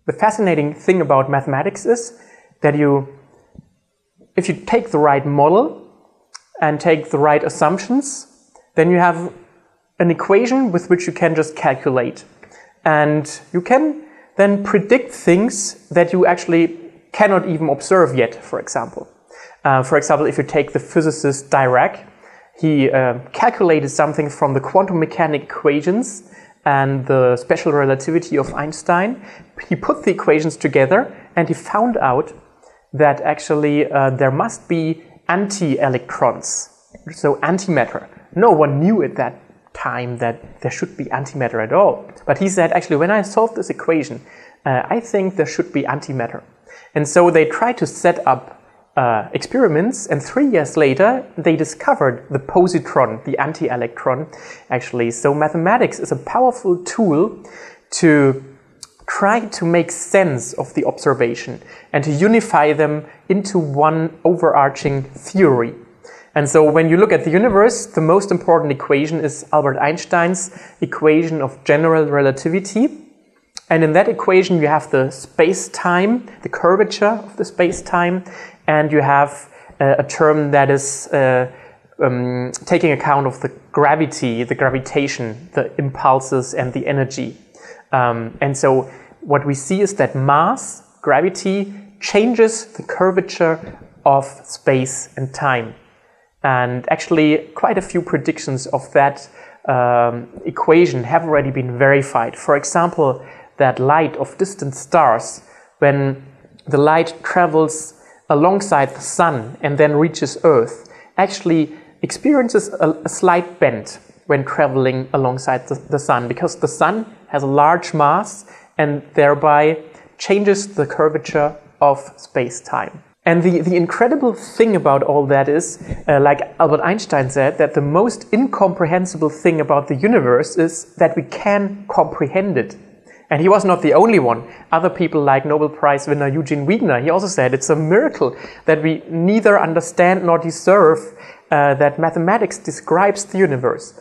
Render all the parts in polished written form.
The fascinating thing about mathematics is that if you take the right model and take the right assumptions, then you have an equation with which you can just calculate. And you can then predict things that you actually cannot even observe yet, for example. If you take the physicist Dirac, he calculated something from the quantum mechanics equations and the special relativity of Einstein. He put the equations together and he found out that actually there must be anti-electrons, so antimatter. No one knew at that time that there should be antimatter at all. But he said, actually, when I solved this equation, I think there should be antimatter. And so they tried to set up experiments, and 3 years later they discovered the positron, the anti-electron, actually. So mathematics is a powerful tool to try to make sense of the observation and to unify them into one overarching theory. And so when you look at the universe, the most important equation is Albert Einstein's equation of general relativity. And in that equation you have the space-time, the curvature of the space-time, and you have a term that is taking account of the gravity, the gravitation, the impulses and the energy. And so what we see is that mass, gravity, changes the curvature of space and time. And actually quite a few predictions of that equation have already been verified. For example, that light of distant stars, when the light travels alongside the sun and then reaches Earth, actually experiences a slight bend when traveling alongside the sun, because the sun has a large mass and thereby changes the curvature of space-time. And the incredible thing about all that is, like Albert Einstein said, that the most incomprehensible thing about the universe is that we can comprehend it. And he was not the only one. Other people like Nobel Prize winner Eugene Wigner, he also said it's a miracle that we neither understand nor deserve that mathematics describes the universe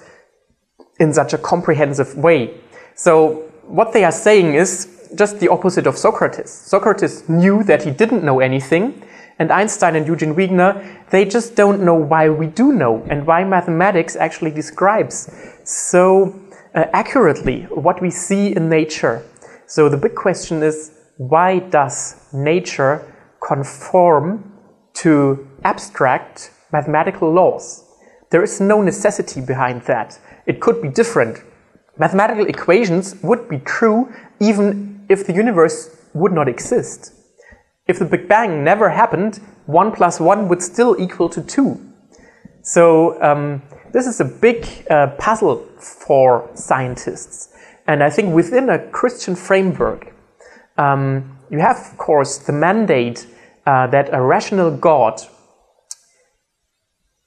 in such a comprehensive way. So what they are saying is just the opposite of Socrates. Socrates knew that he didn't know anything, and Einstein and Eugene Wigner, they just don't know why we do know and why mathematics actually describes so accurately what we see in nature. So the big question is, why does nature conform to abstract mathematical laws? There is no necessity behind that. It could be different. Mathematical equations would be true even if the universe would not exist. If the Big Bang never happened, 1 + 1 would still equal to 2. So this is a big puzzle for scientists. And I think within a Christian framework, you have, of course, the mandate that a rational God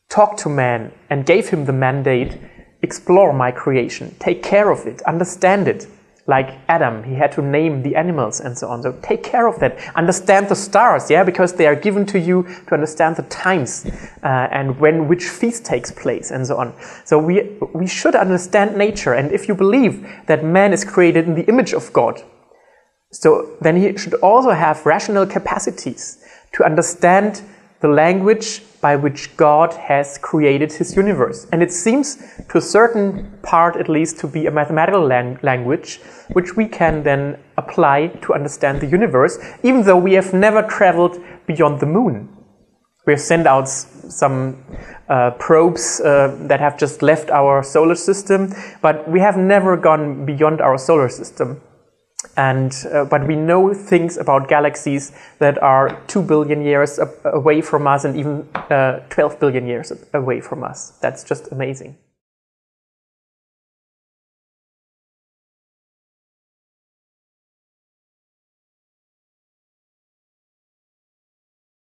talked to man and gave him the mandate, explore my creation, take care of it, understand it. Like Adam, he had to name the animals and so on. So take care of that. Understand the stars, yeah, because they are given to you to understand the times and when which feast takes place and so on. So we should understand nature. And if you believe that man is created in the image of God, so then he should also have rational capacities to understand the language by which God has created his universe. And it seems, to a certain part at least, to be a mathematical language which we can then apply to understand the universe, even though we have never traveled beyond the moon. We have sent out some probes that have just left our solar system, but we have never gone beyond our solar system. And but we know things about galaxies that are 2 billion years away from us and even 12 billion years away from us. That's just amazing.